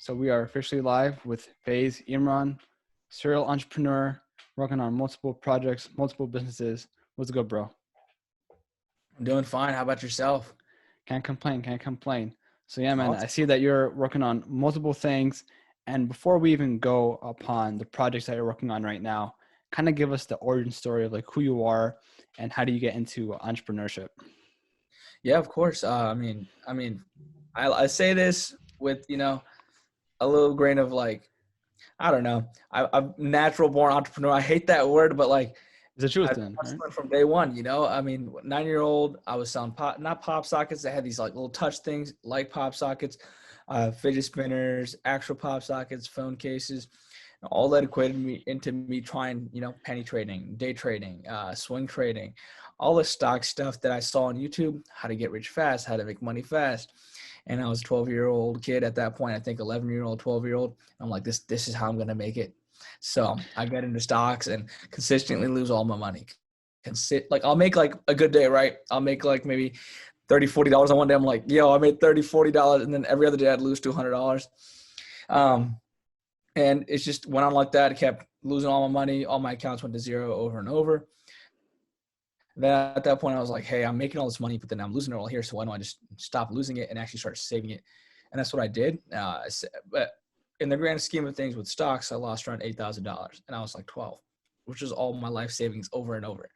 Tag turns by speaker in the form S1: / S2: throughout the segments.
S1: So we are officially live with Faiz Imran, serial entrepreneur, working on multiple projects, multiple businesses. What's good, bro?
S2: I'm doing fine. How about yourself?
S1: Can't complain, can't complain. So yeah, man, I
S2: Awesome.
S1: see that you're working on multiple things. And before we even go upon the projects that you're working on right now, kind of give us the origin story of like who you are and how do you get into entrepreneurship?
S2: Yeah, of course. I say this with, a little grain of like, I don't know. I'm natural born entrepreneur. I hate that word, but like
S1: It's the truth
S2: I've
S1: then,
S2: been
S1: right?
S2: hustling from day one, 9-year-old, I was selling not pop sockets. They had these like little touch things like pop sockets, fidget spinners, actual pop sockets, phone cases. All that equated me into me trying, penny trading, day trading, swing trading, all the stock stuff that I saw on YouTube, how to get rich fast, how to make money fast. And I was a 12-year-old kid at that point, I think 11-year-old, 12-year-old. I'm like, this is how I'm going to make it. So I get into stocks and consistently lose all my money. I'll make like a good day, right? I'll make like maybe $30, $40 on one day. I'm like, yo, I made $30, $40. And then every other day I'd lose $200. And it's just went on like that. I kept losing all my money. All my accounts went to zero over and over. Then at that point, I was like, hey, I'm making all this money, but then I'm losing it all here. So why don't I just stop losing it and actually start saving it? And that's what I did. But in the grand scheme of things with stocks, I lost around $8,000 and I was like 12, which was all my life savings over and over.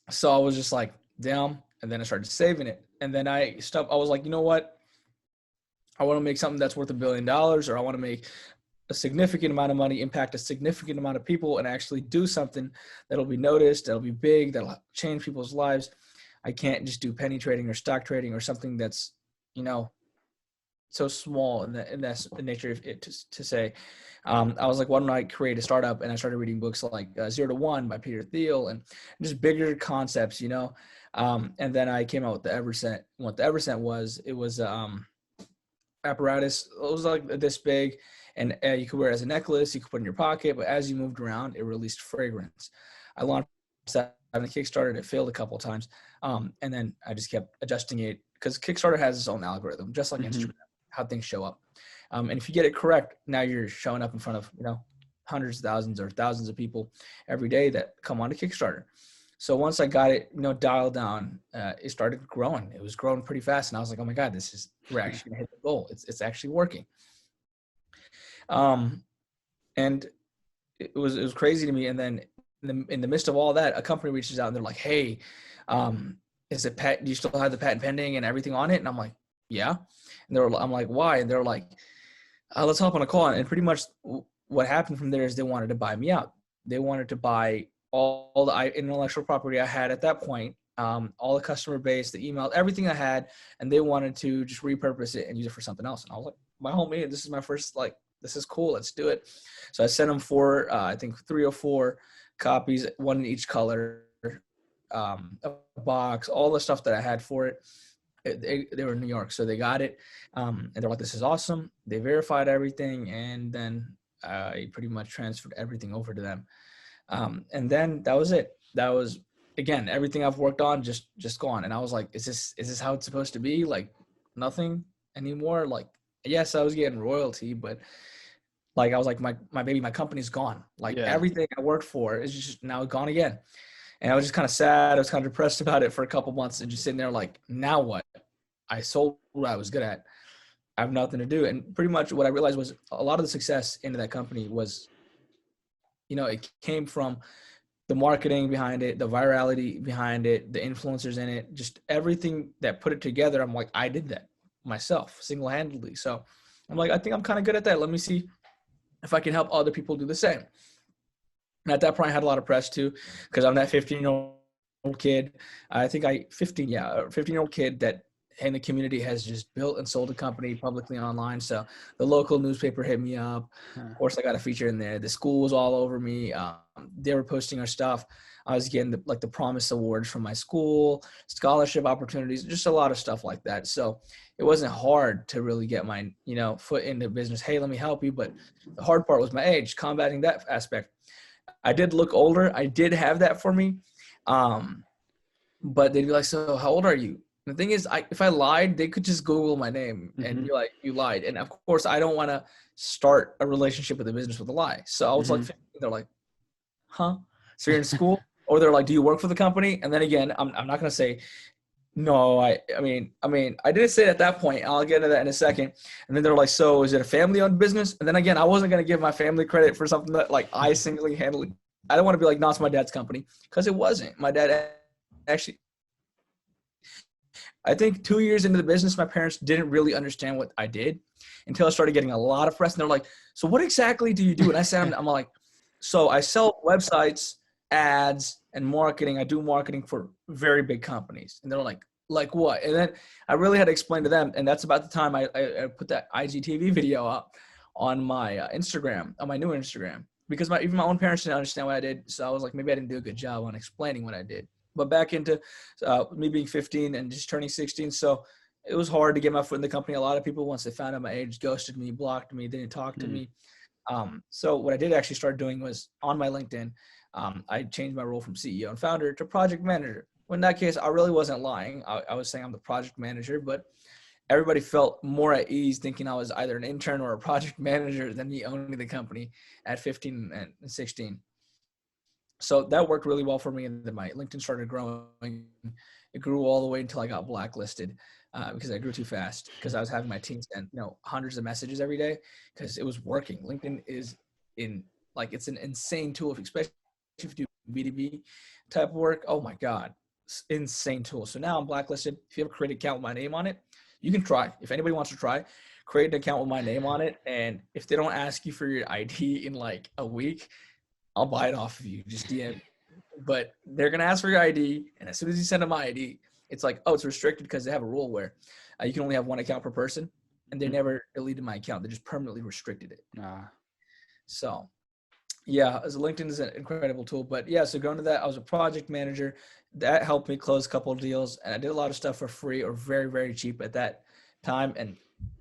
S2: So I was just like, damn. And then I started saving it. And then I was like, you know what? I want to make something that's worth $1 billion, or I want to make a significant amount of money, impact a significant amount of people, and actually do something that'll be noticed, that'll be big, that'll change people's lives. I can't just do penny trading or stock trading or something that's, so small in that's the nature of it to say. I was like, why don't I create a startup? And I started reading books like 0 to 1 by Peter Thiel and just bigger concepts, and then I came out with the Everscent. What the Everscent was, it was apparatus. It was like this big, and you could wear it as a necklace. You could put it in your pocket, but as you moved around, it released fragrance. I launched that on a Kickstarter, and it failed a couple of times, and then I just kept adjusting it because Kickstarter has its own algorithm, just like Instagram, how things show up. And if you get it correct, now you're showing up in front of hundreds of thousands or thousands of people every day that come onto Kickstarter. So once I got it, dialed down, it started growing. It was growing pretty fast, and I was like, "Oh my God, we're actually gonna hit the goal. It's actually working." And it was crazy to me. And then in the midst of all that, a company reaches out and they're like, "Hey, is it do you still have the patent pending and everything on it?" And I'm like, "Yeah." And I'm like, "Why?" And they're like, "Let's hop on a call." And pretty much what happened from there is they wanted to buy me out. They wanted to buy all the intellectual property I had at that point, all the customer base, the email, everything I had, and they wanted to just repurpose it and use it for something else. And I was like, my homie, this is my first, this is cool. Let's do it. So I sent them I think 3 or 4 copies, one in each color, a box, all the stuff that I had for it. They were in New York, so they got it. And they're like, this is awesome. They verified everything. And then I pretty much transferred everything over to them. And then that was it. That was, again, everything I've worked on just gone. And I was like, is this how it's supposed to be? Like nothing anymore. Like, yes, I was getting royalty, but like, I was like, my company's gone. Like everything I worked for is just now gone again. And I was just kind of sad. I was kind of depressed about it for a couple months and just sitting there like, now what? I sold what I was good at. I have nothing to do. And pretty much what I realized was a lot of the success into that company was, it came from the marketing behind it, the virality behind it, the influencers in it, just everything that put it together. I'm like, I did that myself single-handedly. So I'm like, I think I'm kind of good at that. Let me see if I can help other people do the same. And at that point I had a lot of press too, because I'm that 15-year-old kid. I think 15-year-old kid that in the community has just built and sold a company publicly and online. So the local newspaper hit me up. Of course, I got a feature in there. The school was all over me. They were posting our stuff. I was getting the Promise Awards from my school, scholarship opportunities, just a lot of stuff like that. So it wasn't hard to really get my, foot into business. Hey, let me help you. But the hard part was my age, combating that aspect. I did look older. I did have that for me. But they'd be like, so how old are you? The thing is, if I lied, they could just Google my name and be like, you lied. And of course, I don't want to start a relationship with a business with a lie. So I was like, 15, they're like, huh? So you're in school? Or they're like, do you work for the company? And then again, I'm not going to say, no, I mean, I didn't say it at that point. I'll get into that in a second. And then they're like, so is it a family-owned business? And then again, I wasn't going to give my family credit for something that like I singly handled. I don't want to be like, no, it's my dad's company, because it wasn't. My dad actually, I think 2 years into the business, my parents didn't really understand what I did until I started getting a lot of press. And they're like, so what exactly do you do? And I said, I'm like, so I sell websites, ads, and marketing. I do marketing for very big companies. And they're like what? And then I really had to explain to them. And that's about the time I put that IGTV video up on my Instagram, on my new Instagram, because even my own parents didn't understand what I did. So I was like, maybe I didn't do a good job on explaining what I did. But back into me being 15 and just turning 16. So it was hard to get my foot in the company. A lot of people, once they found out my age, ghosted me, blocked me, didn't talk to me. So what I did actually start doing was on my LinkedIn, I changed my role from CEO and founder to project manager. Well, in that case, I really wasn't lying. I was saying I'm the project manager, but everybody felt more at ease thinking I was either an intern or a project manager than me owning the company at 15 and 16. So that worked really well for me. And then my LinkedIn started growing. It grew all the way until I got blacklisted because I grew too fast, because I was having my team send, hundreds of messages every day because it was working. LinkedIn is it's an insane tool, especially if you do B2B type of work. Oh my God, insane tool. So now I'm blacklisted. If you have a create account with my name on it, you can try. If anybody wants to try, create an account with my name on it. And if they don't ask you for your ID in like a week, I'll buy it off of you. Just DM. But they're going to ask for your ID. And as soon as you send them my ID, it's like, oh, it's restricted because they have a rule where you can only have one account per person. And they never deleted my account. They just permanently restricted it. So, yeah, as LinkedIn is an incredible tool. But yeah, so going to that, I was a project manager. That helped me close a couple of deals. And I did a lot of stuff for free or very, very cheap at that time. And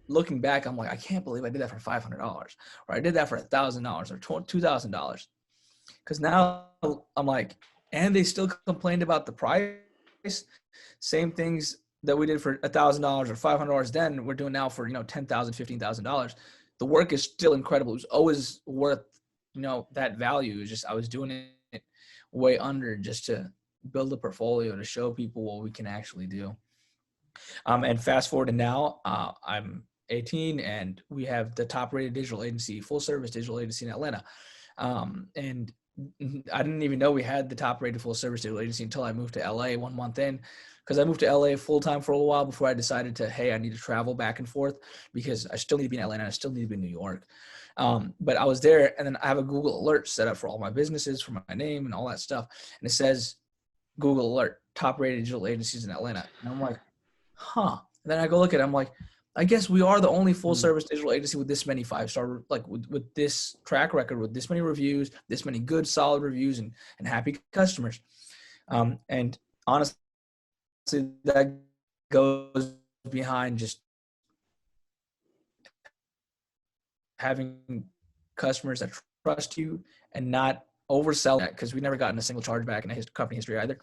S2: looking back, I'm like, I can't believe I did that for $500, or I did that for $1,000 or $2,000. Because now I'm like, and they still complained about the price. Same things that we did for $1,000 or $500 then, we're doing now for, $10,000, $15,000. The work is still incredible. It was always worth, that value. It's just I was doing it way under just to build a portfolio to show people what we can actually do. And fast forward to now, I'm 18 and we have the top rated digital agency, full service digital agency in Atlanta. And I didn't even know we had the top rated full service digital agency until I moved to LA 1 month in, because I moved to LA full time for a little while before I decided to, hey, I need to travel back and forth because I still need to be in Atlanta. I still need to be in New York. But I was there, and then I have a Google alert set up for all my businesses, for my name and all that stuff. And it says Google alert, top rated digital agencies in Atlanta. And I'm like, huh. And then I go look at it. I'm like, I guess we are the only full service digital agency with this many 5-star, like with this track record, with this many reviews, this many good, solid reviews and happy customers. And honestly, that goes behind just having customers that trust you and not oversell that, because we never gotten a single chargeback in company history either.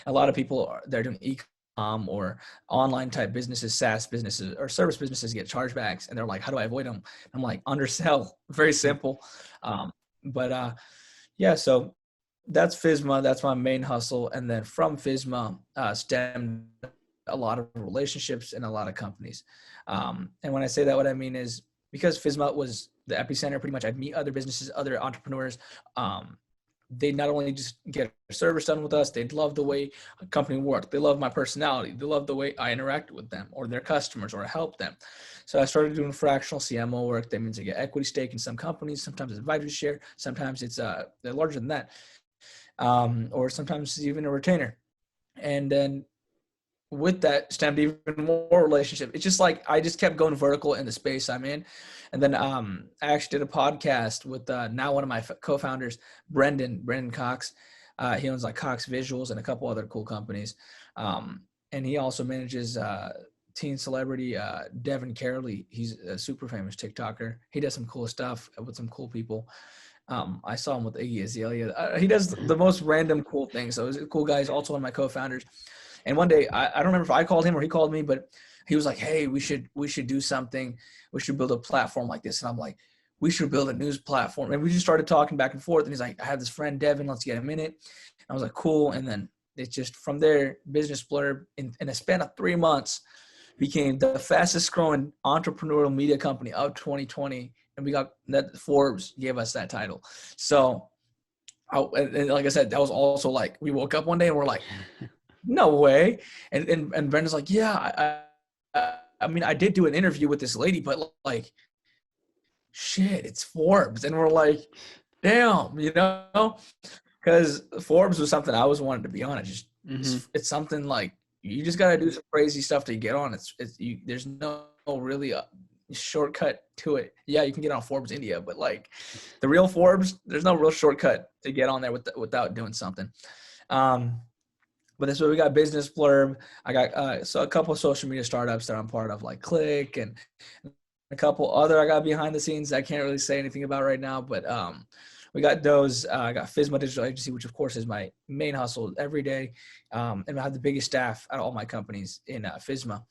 S2: A lot of people they're doing or online type businesses, SaaS businesses or service businesses get chargebacks, and they're like, how do I avoid them? I'm like, undersell. Very simple. Yeah, so that's Fismma. That's my main hustle. And then from Fismma stemmed a lot of relationships and a lot of companies. And when I say that, what I mean is because Fismma was the epicenter, pretty much I'd meet other businesses, other entrepreneurs. They not only just get service done with us, they'd love the way a company worked. They love my personality. They love the way I interact with them or their customers or help them. So I started doing fractional CMO work. That means I get equity stake in some companies. Sometimes it's advisory share. Sometimes it's they're larger than that. Or sometimes it's even a retainer. And then with that stemmed even more relationship. It's just like I just kept going vertical in the space I'm in. And then I actually did a podcast with now one of my co-founders, Brendan Cox. He owns like Cox Visuals and a couple other cool companies. And he also manages teen celebrity Devin Carey. He's a super famous TikToker. He does some cool stuff with some cool people. I saw him with Iggy Azalea. He does the most random cool things. So he's a cool guy. He's also one of my co-founders. And one day, I don't remember if I called him or he called me, but he was like, hey, we should do something. We should build a platform like this. And I'm like, we should build a news platform. And we just started talking back and forth. And he's like, I have this friend, Devin, let's get him in it. And I was like, cool. And then it just, from there, Business Blurb, in a span of 3 months, became the fastest growing entrepreneurial media company of 2020. And we got that, Forbes gave us that title. So, and like I said, that was also like, we woke up one day and we're like, no way. And Brenda's like, yeah, I mean, I did do an interview with this lady, but like, shit, it's Forbes. And we're like, damn, you know, because Forbes was something I always wanted to be on. It's something like, you just got to do some crazy stuff to get on. There's no really shortcut to it. Yeah, you can get on Forbes India, but like the real Forbes, there's no real shortcut to get on there without doing something. But that's where we got Business Blurb. I got so a couple of social media startups that I'm part of, like Click, and a couple other I got behind the scenes I can't really say anything about right now. But we got those. I got Fismma Digital Agency, which of course is my main hustle every day, and I have the biggest staff out of all my companies in Fismma.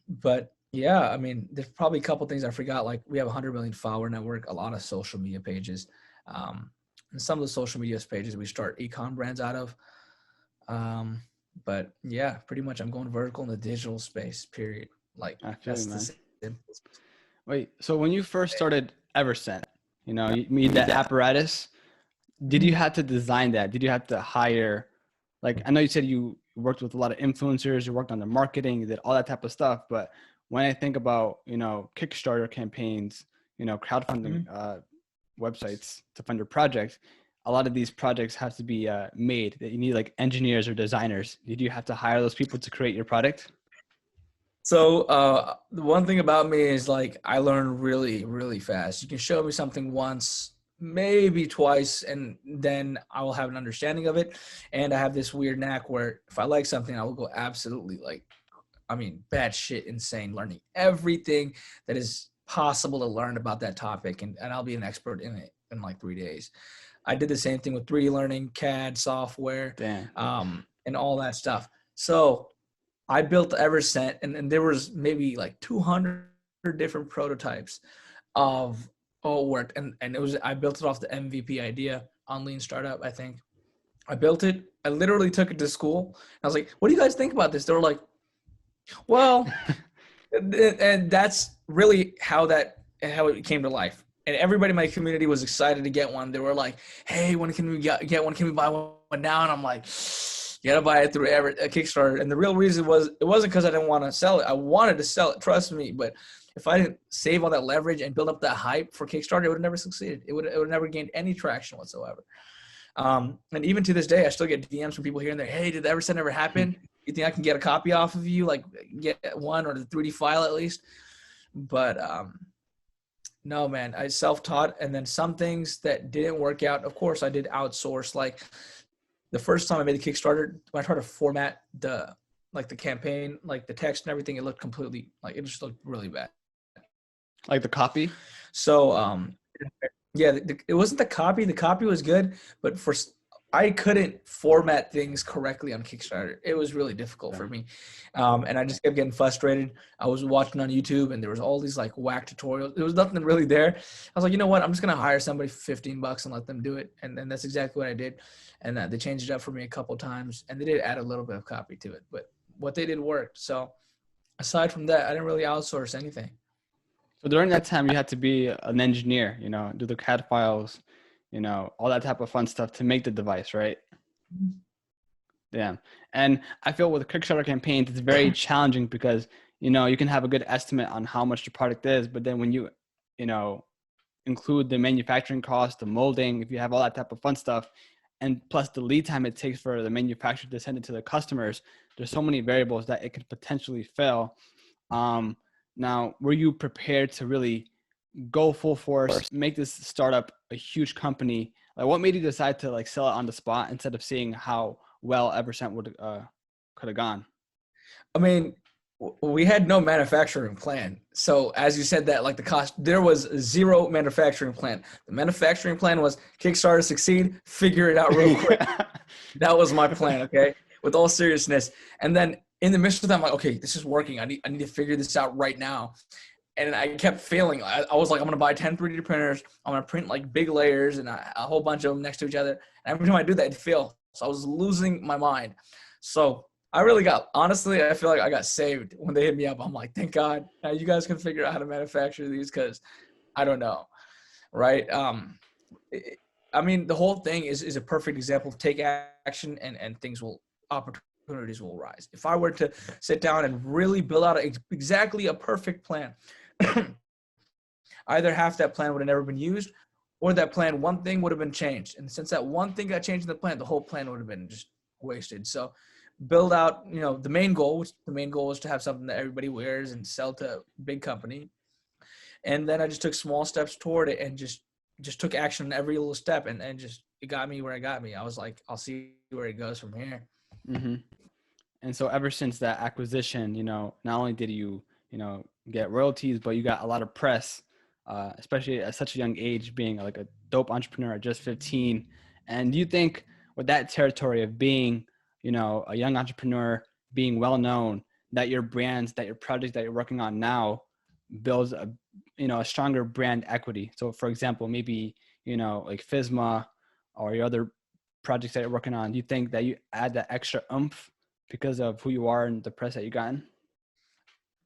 S2: But yeah, I mean, there's probably a couple things I forgot. Like we have 100 million follower network, a lot of social media pages, and some of the social media pages we start e-com brands out of. But yeah, pretty much I'm going vertical in the digital space, period. Like that's the simplest.
S1: Wait, so when you first started Everscent, you know, you made that apparatus, did you have to design that? Did you have to hire, like, I know you said you worked with a lot of influencers, you worked on the marketing, you did all that type of stuff. But when I think about, you know, Kickstarter campaigns, you know, crowdfunding websites to fund your project, a lot of these projects have to be made that you need like engineers or designers. Did you have to hire those people to create your product?
S2: So the one thing about me is like I learn really, really fast. You can show me something once, maybe twice, and then I will have an understanding of it. And I have this weird knack where if I like something, I will go absolutely bad shit insane, learning everything that is possible to learn about that topic. And I'll be an expert in it in like 3 days. I did the same thing with 3D learning, CAD software, and all that stuff. So I built Everscent, and there was maybe like 200 different prototypes of all worked. And I built it off the MVP idea on Lean Startup, I think. I built it. I literally took it to school. I was like, what do you guys think about this? They were like, well, and that's really how it came to life. And everybody in my community was excited to get one. They were like, hey, when can we get one? Can we buy one now? And I'm like, you gotta buy it through a Kickstarter. And the real reason was, it wasn't because I didn't want to sell it. I wanted to sell it, trust me. But if I didn't save all that leverage and build up that hype for Kickstarter, it would have never succeeded. It would have never gained any traction whatsoever. And even to this day, I still get DMs from people here and there. Hey, did the Everscent ever happen? You think I can get a copy off of you? Like get one or the 3D file at least? But no, man, I self-taught. And then some things that didn't work out, of course, I did outsource. Like the first time I made the Kickstarter, when I tried to format the campaign, like the text and everything, it looked completely, like it just looked really bad.
S1: Like the copy?
S2: So, yeah, it wasn't the copy. The copy was good, but I couldn't format things correctly on Kickstarter. It was really difficult for me. And I just kept getting frustrated. I was watching on YouTube and there was all these like whack tutorials. There was nothing really there. I was like, you know what? I'm just going to hire somebody for $15 and let them do it. And that's exactly what I did. And they changed it up for me a couple of times, and they did add a little bit of copy to it, but what they did worked. So aside from that, I didn't really outsource anything.
S1: So during that time, you had to be an engineer, you know, do the CAD files, you know, all that type of fun stuff to make the device, right? Yeah. And I feel with Kickstarter campaigns, it's very challenging because, you know, you can have a good estimate on how much the product is, but then when you know, include the manufacturing cost, the molding, if you have all that type of fun stuff, and plus the lead time it takes for the manufacturer to send it to the customers, there's so many variables that it could potentially fail. Now, were you prepared to really go full force, make this startup a huge company? Like, what made you decide to like sell it on the spot instead of seeing how well Everscent could have gone?
S2: I mean, we had no manufacturing plan. So as you said that, like the cost, there was zero manufacturing plan. The manufacturing plan was Kickstarter succeed, figure it out real quick. That was my plan. Okay. with all seriousness. And then in the midst of that, I'm like, okay, this is working. I need to figure this out right now. And I kept failing. I was like, I'm going to buy 10 3D printers. I'm going to print like big layers and a whole bunch of them next to each other. And every time I do that, it'd fail. So I was losing my mind. So I really honestly, I feel like I got saved when they hit me up. I'm like, thank God. Now you guys can figure out how to manufacture these because I don't know. Right. I mean, the whole thing is a perfect example of take action and opportunities will rise. If I were to sit down and really build out exactly a perfect plan, either half that plan would have never been used or that plan, one thing would have been changed. And since that one thing got changed in the plan, the whole plan would have been just wasted. So build out, the main goal, which the main goal is to have something that everybody wears and sell to a big company. And then I just took small steps toward it and just took action on every little step. And just, it got me where it got me. I was like, I'll see where it goes from here.
S1: Mm-hmm. And so ever since that acquisition, not only did you, get royalties, but you got a lot of press, especially at such a young age, being like a dope entrepreneur at just 15. And do you think with that territory of being, a young entrepreneur, being well known, that your brands, that your projects that you're working on now builds a stronger brand equity? So for example, maybe, like Fismma or your other projects that you're working on, do you think that you add that extra oomph because of who you are and the press that you gotten?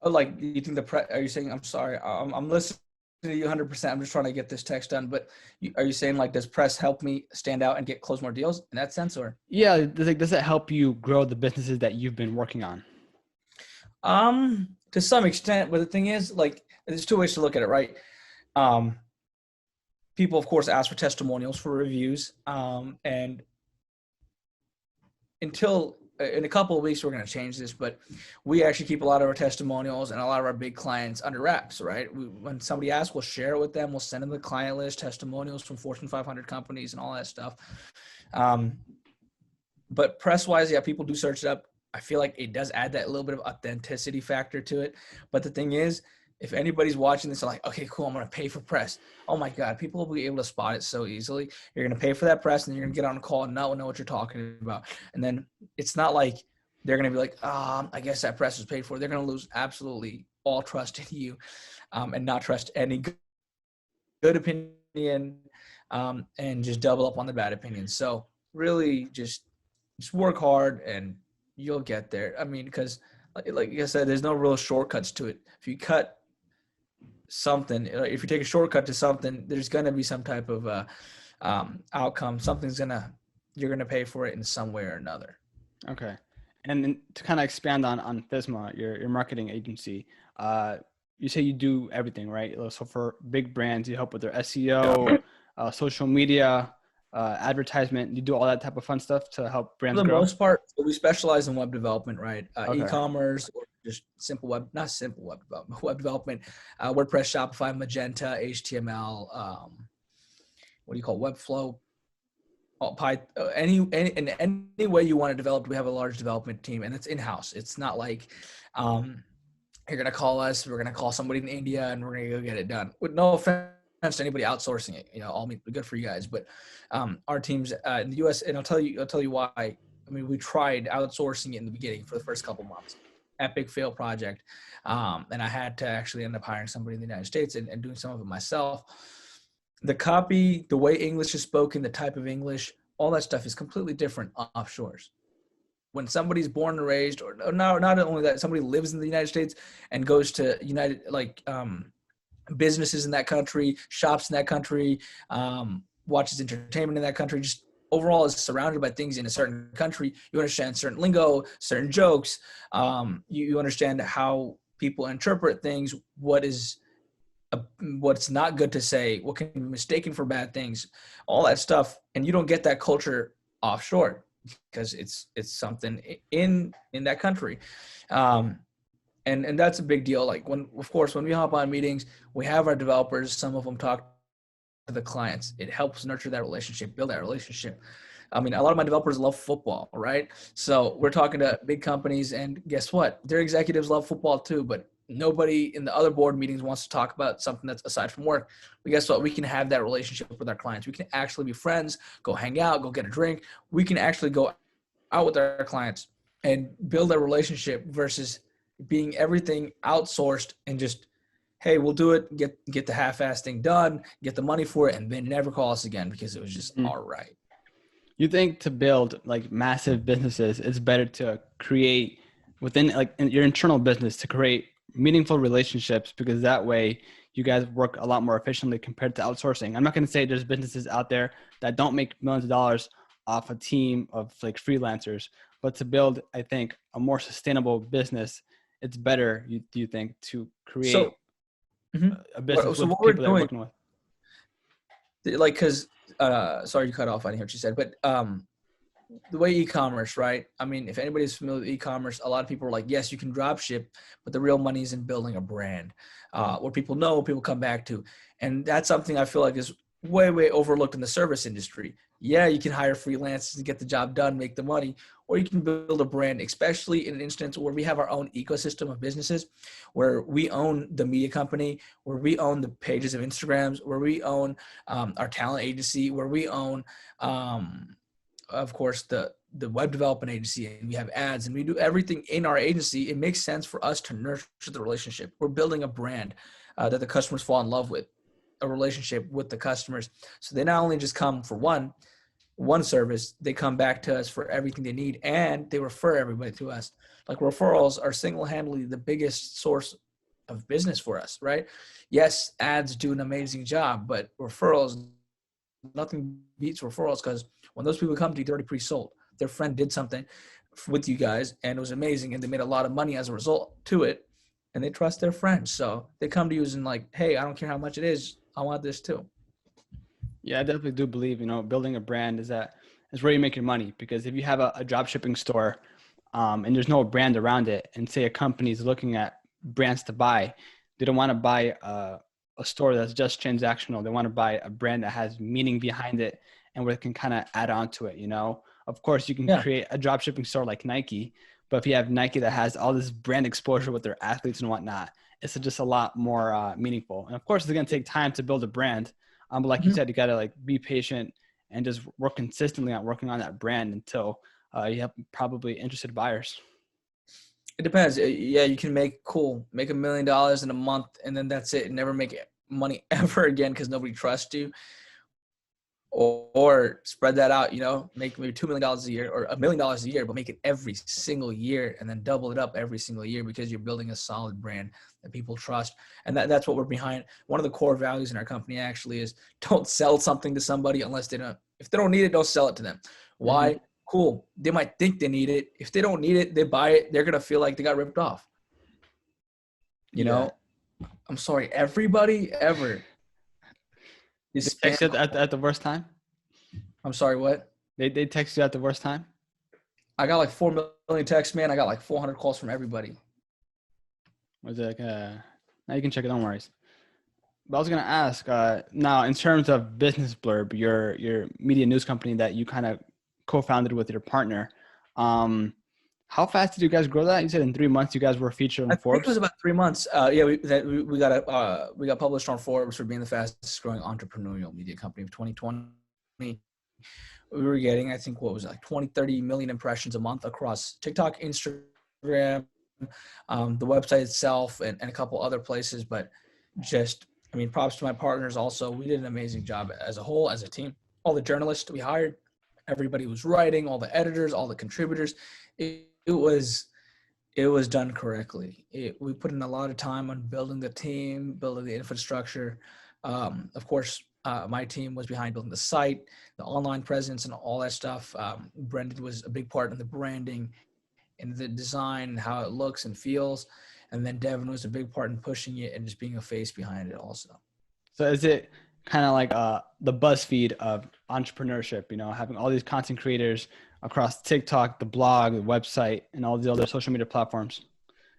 S2: Oh, like, do you think are you saying, I'm sorry, I'm listening to you 100%. I'm just trying to get this text done, but are you saying like, does press help me stand out and close more deals in that sense, or?
S1: Yeah. Does it help you grow the businesses that you've been working on?
S2: To some extent, but the thing is, like, there's two ways to look at it, right? People of course ask for testimonials, for reviews. And until in a couple of weeks, we're going to change this, but we actually keep a lot of our testimonials and a lot of our big clients under wraps, right? When somebody asks, we'll share it with them. We'll send them the client list, testimonials from Fortune 500 companies and all that stuff. But press-wise, yeah, people do search it up. I feel like it does add that little bit of authenticity factor to it. But the thing is, if anybody's watching this, they're like, okay, cool, I'm going to pay for press. Oh my God, people will be able to spot it so easily. You're going to pay for that press and you're going to get on a call and not know what you're talking about. And then it's not like they're going to be like, I guess that press was paid for. They're going to lose absolutely all trust in you and not trust any good opinion and just double up on the bad opinions. So really just work hard and you'll get there. I mean, because like I said, there's no real shortcuts to it. If you cut something, if you take a shortcut to something, there's going to be some type of outcome. You're going to pay for it in some way or another.
S1: Okay. And then to kind of expand on Fismma, your marketing agency, you say you do everything, right? So for big brands, you help with their SEO, social media, advertisement. You do all that type of fun stuff to help brands grow?
S2: For the most part, we specialize in web development, right?
S1: Okay.
S2: E-commerce or just web development, WordPress, Shopify, Magenta, HTML, Webflow, Python, any way you want to develop. We have a large development team and it's in-house. It's not like you're going to call us, we're going to call somebody in India and we're going to go get it done. With no offense to anybody outsourcing it, all good for you guys. But our teams in the US, and I'll tell you why. I mean, we tried outsourcing it in the beginning for the first couple months. Epic fail project. And I had to actually end up hiring somebody in the United States and doing some of it myself. The copy, the way English is spoken, the type of English, all that stuff is completely different offshores. When somebody's born and raised, or not only that, somebody lives in the United States and goes to businesses in that country, shops in that country, watches entertainment in that country, just overall is surrounded by things in a certain country. You understand certain lingo, certain jokes. You understand how people interpret things, what's not good to say, what can be mistaken for bad things, all that stuff. And you don't get that culture offshore because it's something in that country. And that's a big deal. Like when we hop on meetings, we have our developers, some of them talk to the clients. It helps nurture that relationship, build that relationship. I mean, a lot of my developers love football, right? So we're talking to big companies and guess what? Their executives love football too, but nobody in the other board meetings wants to talk about something that's aside from work. But guess what? We can have that relationship with our clients. We can actually be friends, go hang out, go get a drink. We can actually go out with our clients and build a relationship versus being everything outsourced and just, hey, we'll do it, get the half-ass thing done, get the money for it, and then never call us again because it was just all right.
S1: You think to build like massive businesses, it's better to create within like in your internal business to create meaningful relationships, because that way you guys work a lot more efficiently compared to outsourcing. I'm not going to say there's businesses out there that don't make millions of dollars off a team of like freelancers, but to build, I think, a more sustainable business, it's better, do you think, to create
S2: So, mhm.
S1: a business
S2: So
S1: with
S2: what we're
S1: people that you're
S2: doing,
S1: working with?
S2: like, because sorry you cut off, I didn't hear what you said, but the way e-commerce, right? I mean, if anybody's familiar with e-commerce, a lot of people are like, yes, you can drop ship, but the real money is in building a brand, where people know, people come back to. And that's something I feel like is way, way overlooked in the service industry. Yeah, you can hire freelancers to get the job done, make the money, or you can build a brand, especially in an instance where we have our own ecosystem of businesses, where we own the media company, where we own the pages of Instagrams, where we own our talent agency, where we own, of course, the web development agency, and we have ads, and we do everything in our agency. It makes sense for us to nurture the relationship. We're building a brand that the customers fall in love with, a relationship with the customers. So they not only just come for one service, they come back to us for everything they need, and they refer everybody to us. Like, referrals are single-handedly the biggest source of business for us, right? Yes, ads do an amazing job, but referrals, nothing beats referrals, because when those people come to you, they're already pre-sold. Their friend did something with you guys and it was amazing, and they made a lot of money as a result to it, and they trust their friends. So they come to you and like, hey, I don't care how much it is, I want this too.
S1: Yeah, I definitely do believe, building a brand is where you make your money. Because if you have a drop shipping store, and there's no brand around it, and say a company is looking at brands to buy, they don't want to buy a store that's just transactional. They want to buy a brand that has meaning behind it and where they can kind of add on to it. Of course, you can
S2: Yeah.
S1: create a drop shipping store like Nike, but if you have Nike that has all this brand exposure with their athletes and whatnot, it's just a lot more meaningful. And of course, it's going to take time to build a brand. But like you
S2: Mhm.
S1: said, you got to like be patient and just work consistently on working on that brand until you have probably interested buyers.
S2: It depends. Yeah, you can make $1 million in a month, and then that's it, and never make money ever again because nobody trusts you. Or spread that out, make maybe $2 million a year or $1 million a year, but make it every single year, and then double it up every single year, because you're building a solid brand that people trust. And that's what we're behind. One of the core values in our company actually is, don't sell something to somebody unless if they don't need it, don't sell it to them.
S1: Mm-hmm.
S2: Why? Cool. They might think they need it. If they don't need it, they buy it. They're going to feel like they got ripped off.
S1: Yeah.
S2: I'm sorry, everybody ever is
S1: They
S2: spam.
S1: text you at the worst time?
S2: I'm sorry, what?
S1: They text you at the worst time?
S2: I got like 4 million texts, man. I got like 400 calls from everybody.
S1: Was it like now you can check it, don't worry. But I was gonna ask, now in terms of Business Blurb, your media news company that you kind of co-founded with your partner, how fast did you guys grow that? You said in 3 months you guys were featured
S2: I
S1: on
S2: think it was
S1: Forbes.
S2: about 3 months. Yeah, we got published on Forbes for being the fastest growing entrepreneurial media company of 2020. We were getting, I think, what was it, like 20, 30 million impressions a month across TikTok, Instagram, the website itself, and a couple other places. But just, I mean, props to my partners also. We did an amazing job as a whole, as a team. All the journalists we hired, everybody was writing, all the editors, all the contributors. It was done correctly. We put in a lot of time on building the team, building the infrastructure. Of course, my team was behind building the site, the online presence, and all that stuff. Brendan was a big part in the branding and the design and how it looks and feels. And then Devin was a big part in pushing it and just being a face behind it also.
S1: So is it kind of like the BuzzFeed of entrepreneurship, having all these content creators across TikTok, the blog, the website, and all the other social media platforms?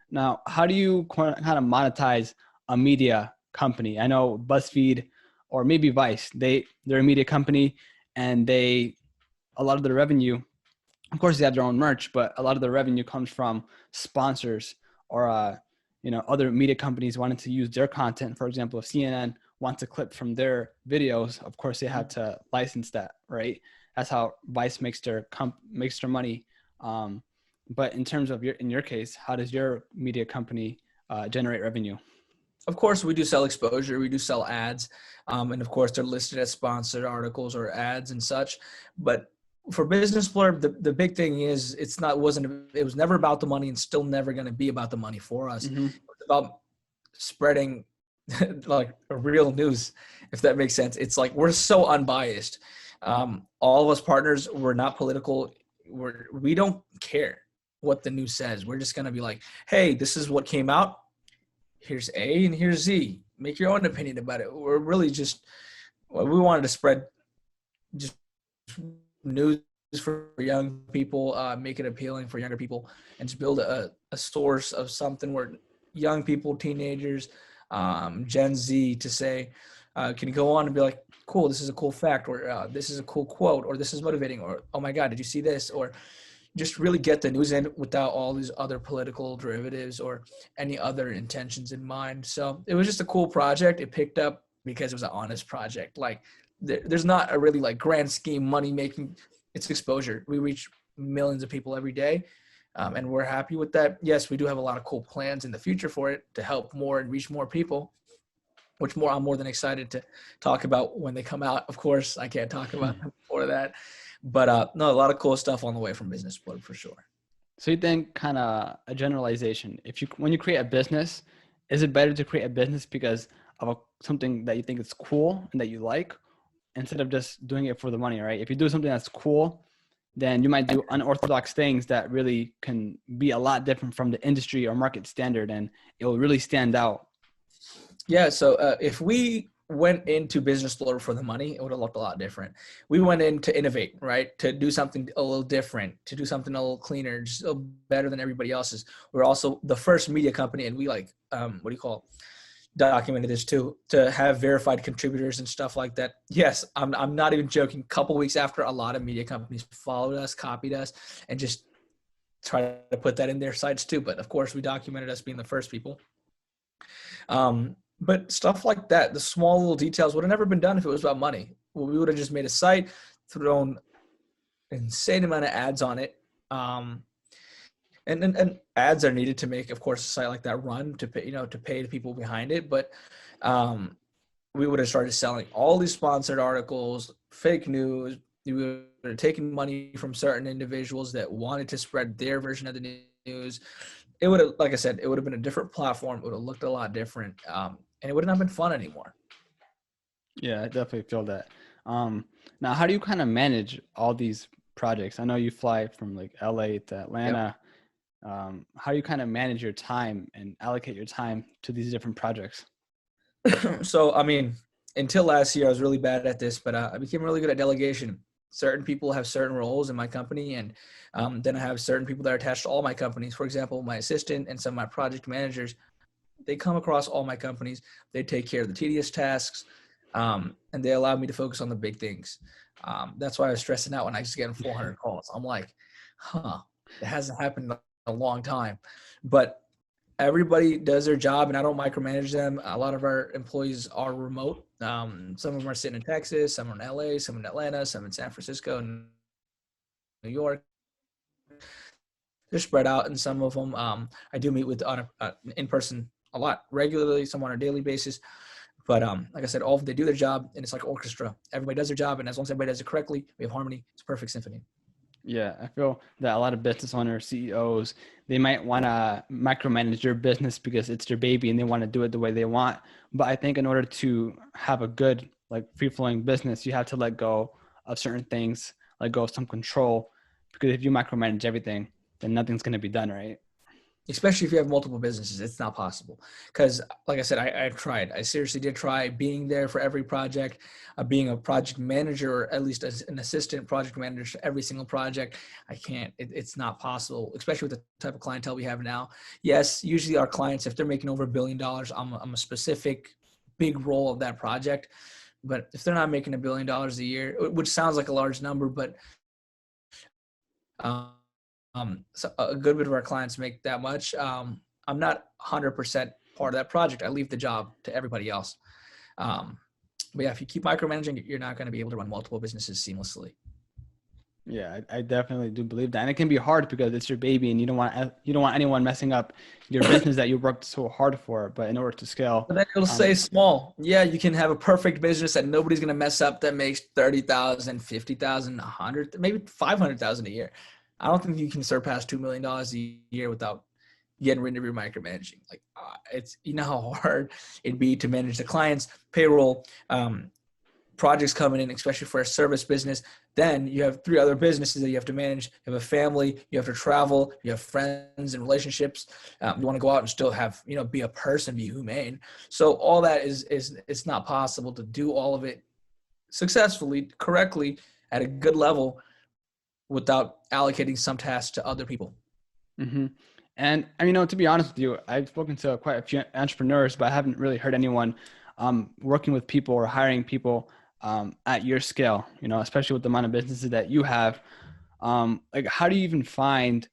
S1: Now, how do you kind of monetize a media company? I know BuzzFeed or maybe Vice, they're a media company, and a lot of their revenue, of course, they have their own merch, but a lot of the revenue comes from sponsors or other media companies wanting to use their content. For example, if CNN wants a clip from their videos, of course they have to license that, right? That's how Vice makes their money. But in terms of in your case, how does your media company generate revenue?
S2: Of course, we do sell exposure. We do sell ads. And of course, they're listed as sponsored articles or ads and such. But for Business Blurb, the big thing is it was never about the money and still never going to be about the money for us.
S1: Mm-hmm.
S2: It's about spreading like real news, if that makes sense. It's like we're so unbiased. All of us partners, we're not political. We don't care what the news says. We're just going to be like, hey, this is what came out. Here's A and here's Z. Make your own opinion about it. We're really we wanted to spread just news for young people, make it appealing for younger people, and just build a source of something where young people, teenagers, Gen Z to say, can go on and be like, cool, this is a cool fact, or this is a cool quote, or this is motivating, or, oh my God, did you see this? Or just really get the news in without all these other political derivatives or any other intentions in mind. So it was just a cool project. It picked up because it was an honest project. Like there's not a really like grand scheme money making. It's exposure. We reach millions of people every day. And we're happy with that. Yes, we do have a lot of cool plans in the future for it to help more and reach more people, which I'm more than excited to talk about when they come out. Of course, I can't talk about them before that. But no, a lot of cool stuff on the way from Business Blurb for sure.
S1: So you think kind of a generalization, when you create a business, is it better to create a business because of something that you think is cool and that you like, instead of just doing it for the money, right? If you do something that's cool, then you might do unorthodox things that really can be a lot different from the industry or market standard, and it will really stand out.
S2: Yeah. So if we went into Business Blurb for the money, it would have looked a lot different. We went in to innovate, right? To do something a little different, to do something a little cleaner, just a little better than everybody else's. We're also the first media company, and we documented this too, to have verified contributors and stuff like that. Yes, I'm not even joking. A couple weeks after, a lot of media companies followed us, copied us, and just try to put that in their sites too. But of course, we documented us being the first people. But stuff like that, the small little details would have never been done if it was about money. Well, we would have just made a site, thrown an insane amount of ads on it. And ads are needed to make, of course, a site like that run to pay, to pay the people behind it. But we would have started selling all these sponsored articles, fake news. We would have taken money from certain individuals that wanted to spread their version of the news. It would have, like I said, it would have been a different platform. It would have looked a lot different. And it would not have been fun anymore.
S1: Yeah, I definitely feel that. Now, how do you kind of manage all these projects? I know you fly from like LA to Atlanta. Yep. How do you kind of manage your time and allocate your time to these different projects?
S2: So, I mean, until last year, I was really bad at this, but I became really good at delegation. Certain people have certain roles in my company, and then I have certain people that are attached to all my companies. For example, my assistant and some of my project managers, they come across all my companies. They take care of the tedious tasks, and they allow me to focus on the big things. That's why I was stressing out when I was getting 400 calls. I'm like, it hasn't happened in a long time. But everybody does their job, and I don't micromanage them. A lot of our employees are remote. Some of them are sitting in Texas, some are in LA, some in Atlanta, some in San Francisco and New York. They're spread out, and some of them I do meet with in person a lot, regularly, some on a daily basis. But like I said, all of them, they do their job, and it's like orchestra. Everybody does their job, and as long as everybody does it correctly, we have harmony. It's a perfect symphony.
S1: Yeah, I feel that a lot of business owners, CEOs, they might want to micromanage their business because it's their baby and they want to do it the way they want. But I think in order to have a good, like, free-flowing business, you have to let go of certain things, let go of some control, because if you micromanage everything, then nothing's going to be done, right?
S2: Especially if you have multiple businesses, it's not possible. Because like I said, I've tried. I seriously did try being there for every project, being a project manager, or at least as an assistant project manager for every single project. I can't. It's not possible, especially with the type of clientele we have now. Yes, usually our clients, if they're making over $1 billion, I'm a specific big role of that project. But if they're not making $1 billion a year, which sounds like a large number, but so a good bit of our clients make that much. I'm not 100% part of that project. I leave the job to everybody else. But yeah, if you keep micromanaging, you're not going to be able to run multiple businesses seamlessly.
S1: Yeah, I definitely do believe that. And it can be hard because it's your baby and you don't want anyone messing up your business that you worked so hard for. But in order to scale,
S2: But then it'll say small. Yeah, you can have a perfect business that nobody's gonna mess up that makes 30,000, 50,000, 100, maybe 500,000 a year. I don't think you can surpass $2 million a year without getting rid of your micromanaging. Like it's, you know how hard it'd be to manage the client's payroll, projects coming in, especially for a service business. Then you have 3 other businesses that you have to manage. You have a family, you have to travel, you have friends and relationships. You want to go out and still have, be a person, be humane. So all that is it's not possible to do all of it successfully, correctly, at a good level without allocating some tasks to other people.
S1: Mm-hmm. And to be honest with you, I've spoken to quite a few entrepreneurs, but I haven't really heard anyone working with people or hiring people at your scale, especially with the amount of businesses that you have. Like, how do you even find,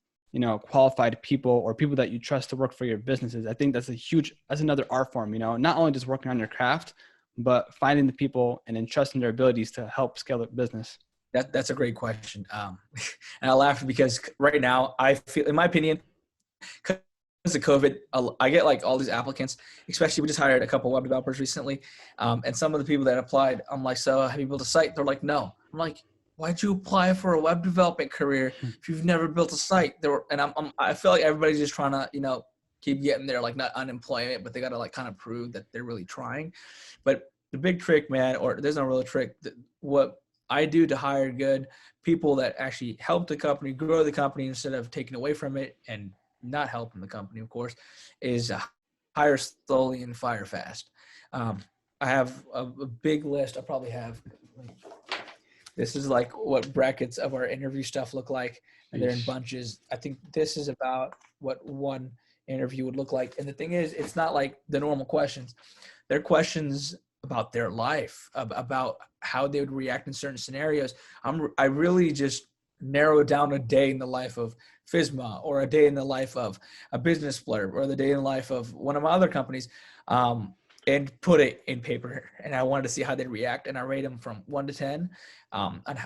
S1: qualified people or people that you trust to work for your businesses? I think that's another art form, not only just working on your craft, but finding the people and entrusting their abilities to help scale the business.
S2: That's a great question. And I laugh because right now I feel, in my opinion, because of COVID, I get like all these applicants, especially we just hired a couple web developers recently. And some of the people that applied, I'm like, so have you built a site? They're like, no. I'm like, why'd you apply for a web development career if you've never built a site? I feel like everybody's just trying to, keep getting there, like not unemployment, but they got to like kind of prove that they're really trying. But the big trick, man, or there's no real trick. What I do to hire good people that actually help the company grow the company instead of taking away from it and not helping the company, of course, is hire slowly and fire fast. I have a big list. I probably have, this is like what brackets of our interview stuff look like. And they're in bunches. I think this is about what one interview would look like. And the thing is, it's not like the normal questions. They're questions about their life, about how they would react in certain scenarios. I really just narrow down a day in the life of Fismma, or a day in the life of a business blurb, or the day in the life of one of my other companies, and put it in paper. And I wanted to see how they'd react. And I rate them from 1 to 10,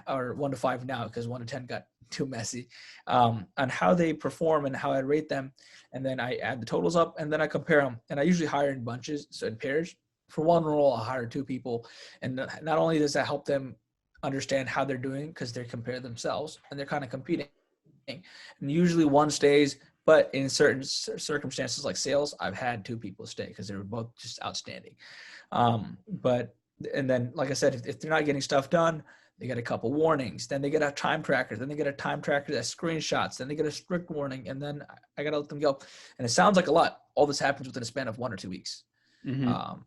S2: or 1 to 5 now, because 1 to 10 got too messy, on how they perform and how I rate them. And then I add the totals up and then I compare them. And I usually hire in bunches, so in pairs. For one role, I'll hire 2 people. And not only does that help them understand how they're doing, because they compare themselves and they're kind of competing. And usually one stays, but in certain circumstances like sales, I've had 2 people stay because they were both just outstanding. And then, like I said, if they're not getting stuff done, they get a couple warnings. Then they get a time tracker. Then they get a time tracker that screenshots. Then they get a strict warning. And then I got to let them go. And it sounds like a lot. All this happens within a span of 1 or 2 weeks. Mm-hmm.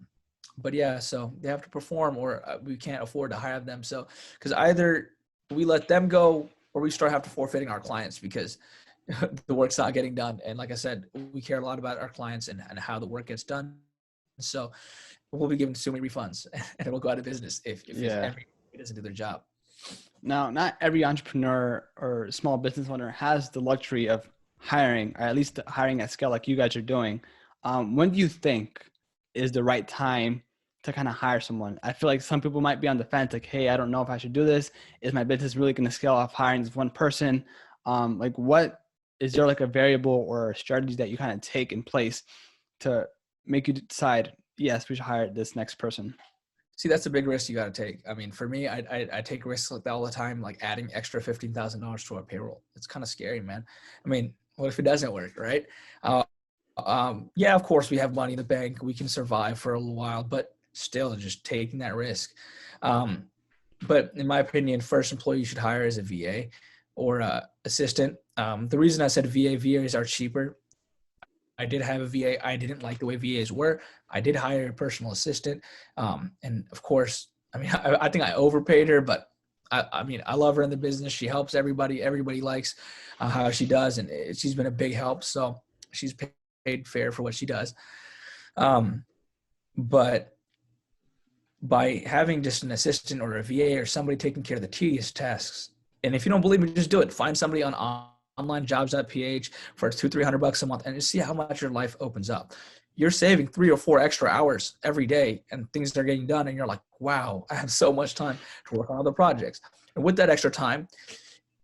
S2: But yeah, so they have to perform, or we can't afford to hire them. So, because either we let them go or we start having to forfeiting our clients because the work's not getting done. And like I said, we care a lot about our clients and how the work gets done. So we'll be giving so many refunds and it'll go out of business if everybody doesn't do their job.
S1: Now, not every entrepreneur or small business owner has the luxury of hiring, or at least hiring at scale like you guys are doing. When do you think is the right time to kind of hire someone? I feel like some people might be on the fence, like, hey, I don't know if I should do this. Is my business really going to scale off hiring this one person? Like, what is there like a variable or a strategy that you kind of take in place to make you decide, yes, we should hire this next person?
S2: See, that's a big risk you got to take. I mean, for me, I take risks like that all the time, like adding extra $15,000 to our payroll. It's kind of scary, man. I mean, what if it doesn't work, right? Yeah, of course we have money in the bank. We can survive for a little while, but still just taking that risk. But in my opinion, first employee you should hire is a VA or a assistant. The reason I said VAs are cheaper. I did have a VA. I didn't like the way VAs were. I did hire a personal assistant. And of course, I mean, I think I overpaid her, but I mean, I love her in the business. She helps everybody. Everybody likes how she does. And she's been a big help. So she's paid fair for what she does. But by having just an assistant or a VA or somebody taking care of the tedious tasks, and if you don't believe me, just do it. Find somebody on onlinejobs.ph for $200-300 a month and just see how much your life opens up. You're saving 3 or 4 extra hours every day and things are getting done. And you're like, wow, I have so much time to work on other projects. And with that extra time,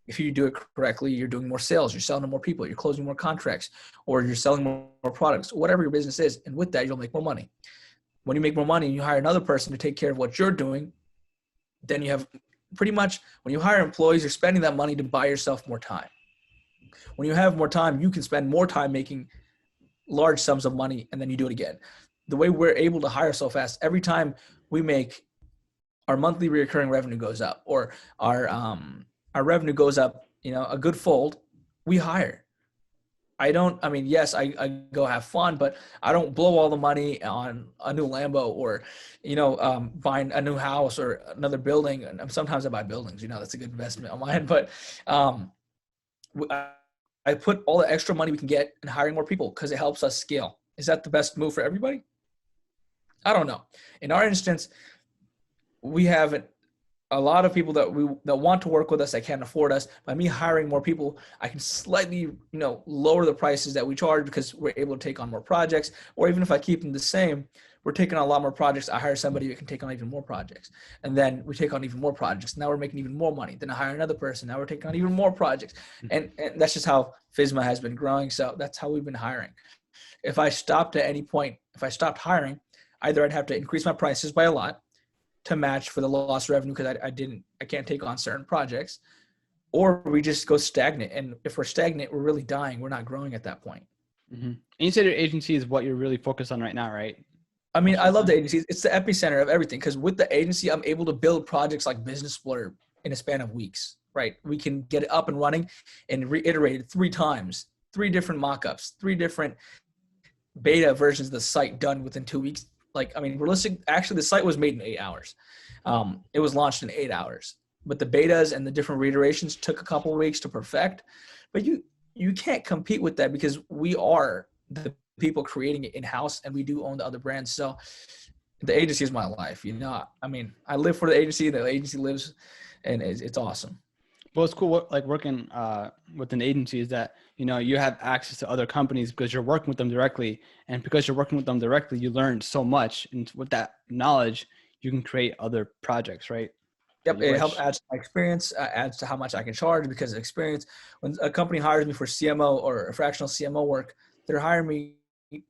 S2: If you do it correctly, you're doing more sales, you're selling to more people, you're closing more contracts, or you're selling more products, whatever your business is. And with that, you'll make more money. When you make more money and you hire another person to take care of what you're doing, then you have pretty much, when you hire employees, you're spending that money to buy yourself more time. When you have more time, you can spend more time making large sums of money, and then you do it again. The way we're able to hire so fast, every time we make our monthly recurring revenue goes up, or our revenue goes up, a good fold, we hire. Yes, I go have fun, but I don't blow all the money on a new Lambo or, buying a new house or another building. And sometimes I buy buildings, that's a good investment on mine. But I put all the extra money we can get in hiring more people because it helps us scale. Is that the best move for everybody? I don't know. In our instance, we have a lot of people that want to work with us that can't afford us. By me hiring more people, I can slightly, lower the prices that we charge because we're able to take on more projects. Or even if I keep them the same, we're taking on a lot more projects. I hire somebody who can take on even more projects. And then we take on even more projects. Now we're making even more money. Then I hire another person. Now we're taking on even more projects. And that's just how Fismma has been growing. So that's how we've been hiring. If I stopped at any point, if I stopped hiring, either I'd have to increase my prices by a lot to match for the lost revenue because I can't take on certain projects, or we just go stagnant. And if we're stagnant, we're really dying. We're not growing at that point.
S1: Mm-hmm. And you said your agency is what you're really focused on right now, right?
S2: I love the agency. It's the epicenter of everything because with the agency, I'm able to build projects like Business Blur in a span of weeks, right? We can get it up and running and reiterate it 3 times, 3 different mock-ups, 3 different beta versions of the site done within 2 weeks. Actually, the site was made in 8 hours. It was launched in 8 hours, but the betas and the different reiterations took a couple of weeks to perfect. But you can't compete with that because we are the people creating it in-house and we do own the other brands. So the agency is my life. I live for the agency lives, and it's awesome.
S1: Well, it's cool. Like working with an agency is that, you have access to other companies because you're working with them directly. And because you're working with them directly, you learn so much. And with that knowledge, you can create other projects, right?
S2: Yep. It helps add to my experience, adds to how much I can charge because of experience. When a company hires me for CMO or a fractional CMO work, they're hiring me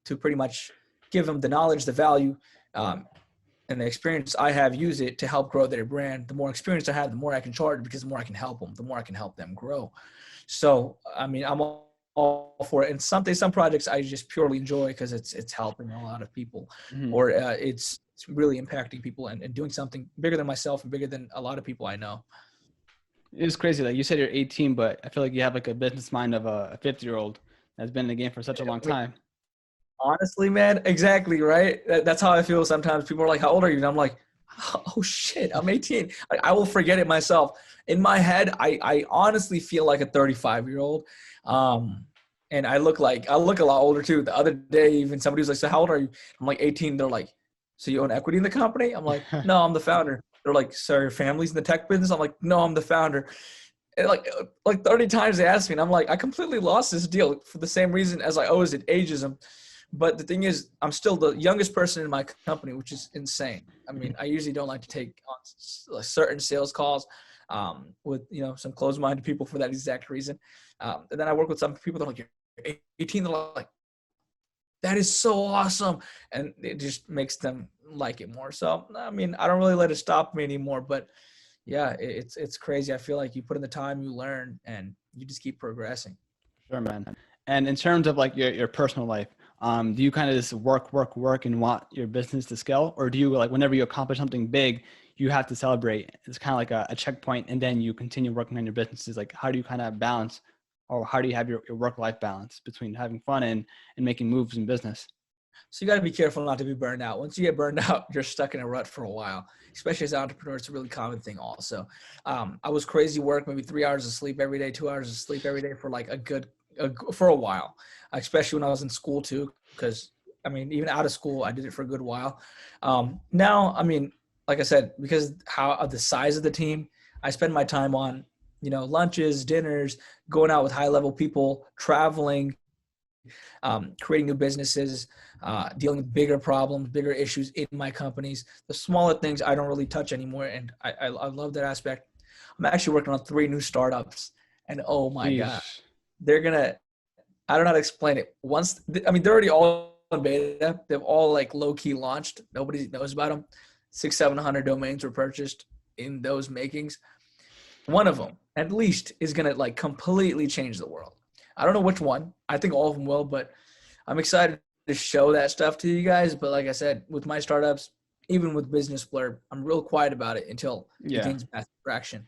S2: to pretty much give them the knowledge, the value, and the experience I have, use it to help grow their brand. The more experience I have, the more I can charge because the more I can help them, the more I can help them grow. So, I'm all for it. And some projects I just purely enjoy because it's helping a lot of people, or it's really impacting people and doing something bigger than myself and bigger than a lot of people I know.
S1: It's crazy. Like you said, you're 18, but I feel like you have like a business mind of a 50-year-old that's been in the game for such a long time.
S2: Honestly, man, exactly, right? That's how I feel sometimes. People are like, how old are you? And I'm like, oh shit, I'm 18. I will forget it myself. In my head, I honestly feel like a 35-year-old. And I look a lot older too. The other day, even somebody was like, so how old are you? I'm like 18. They're like, so you own equity in the company? I'm like, no, I'm the founder. They're like, so your family's in the tech business? I'm like, no, I'm the founder. And like 30 times they asked me, and I'm like, I completely lost this deal for the same reason as I always did, ageism. But the thing is, I'm still the youngest person in my company, which is insane. I usually don't like to take on certain sales calls with, some closed-minded people for that exact reason. And then I work with some people that are like, you're 18. They're like, that is so awesome. And it just makes them like it more. So, I don't really let it stop me anymore. But, yeah, it's crazy. I feel like you put in the time, you learn, and you just keep progressing.
S1: Sure, man. And in terms of like your personal life, do you kind of just work and want your business to scale? Or do you like whenever you accomplish something big, you have to celebrate? It's kind of like a checkpoint and then you continue working on your businesses. Like how do you kind of balance, or how do you have your work-life balance between having fun and making moves in business?
S2: So you got to be careful not to be burned out. Once you get burned out, you're stuck in a rut for a while, especially as an entrepreneur. It's a really common thing also. I was crazy work, maybe 3 hours of sleep every day, 2 hours of sleep every day for like for a while, especially when I was in school too, because even out of school, I did it for a good while. Now, like I said, because of the size of the team, I spend my time on, lunches, dinners, going out with high level people, traveling, creating new businesses, dealing with bigger problems, bigger issues in my companies. The smaller things I don't really touch anymore. And I love that aspect. I'm actually working on 3 new startups, and oh my God,
S1: Yeesh.
S2: they're gonna, I don't know how to explain it. They're already all in beta. They've all like low key launched. Nobody knows about them. 700 domains were purchased in those makings. One of them, at least, is gonna like completely change the world. I don't know which one. I think all of them will, but I'm excited to show that stuff to you guys. But like I said, with my startups, even with Business Blurb, I'm real quiet about it until it
S1: Yeah.
S2: gains massive traction.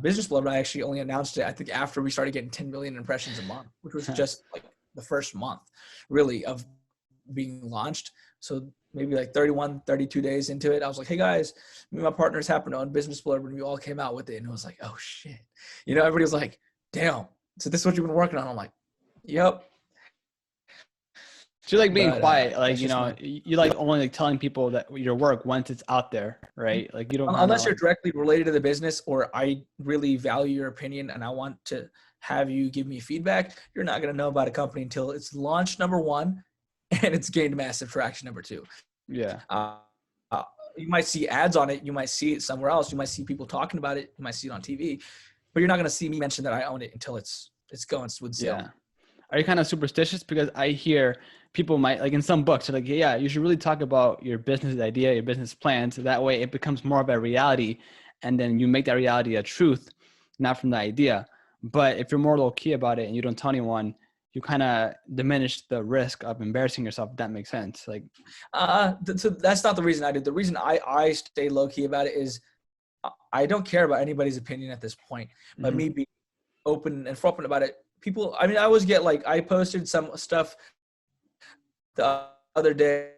S2: Business Blurb, I actually only announced it, I think, after we started getting 10 million impressions a month, which was just like the first month, really, of being launched. So maybe like 31, 32 days into it, I was like, hey guys, me and my partners happened to own Business Blurb, and we all came out with it. And it was like, oh shit. Everybody was like, damn. So this is what you've been working on. I'm like, yep.
S1: So you like being
S2: But,
S1: quiet, like,
S2: that's just my,
S1: you like only like telling people that your work once it's out there, right? Like you don't kind of
S2: unless you're
S1: like,
S2: directly related to the business, or I really value your opinion and I want to have you give me feedback, you're not going to know about a company until it's launched, number 1, and it's gained massive traction, number 2.
S1: yeah,
S2: Uh, you might see ads on it. You might see it somewhere else. You might see people talking about it. You might see it on TV, but you're not going to see me mention that I own it until it's going with sale.
S1: yeah. Are you kind of superstitious? Because I hear people might like in some books, they're like, yeah, you should really talk about your business idea, your business plan. So that way it becomes more of a reality. And then you make that reality a truth, not from the idea. But if you're more low key about it and you don't tell anyone, you kind of diminish the risk of embarrassing yourself. If that makes sense. Like,
S2: So that's not the reason I did. The reason I stay low key about it is I don't care about anybody's opinion at this point, but me being open and open about it. People, I always get like, I posted some stuff the other day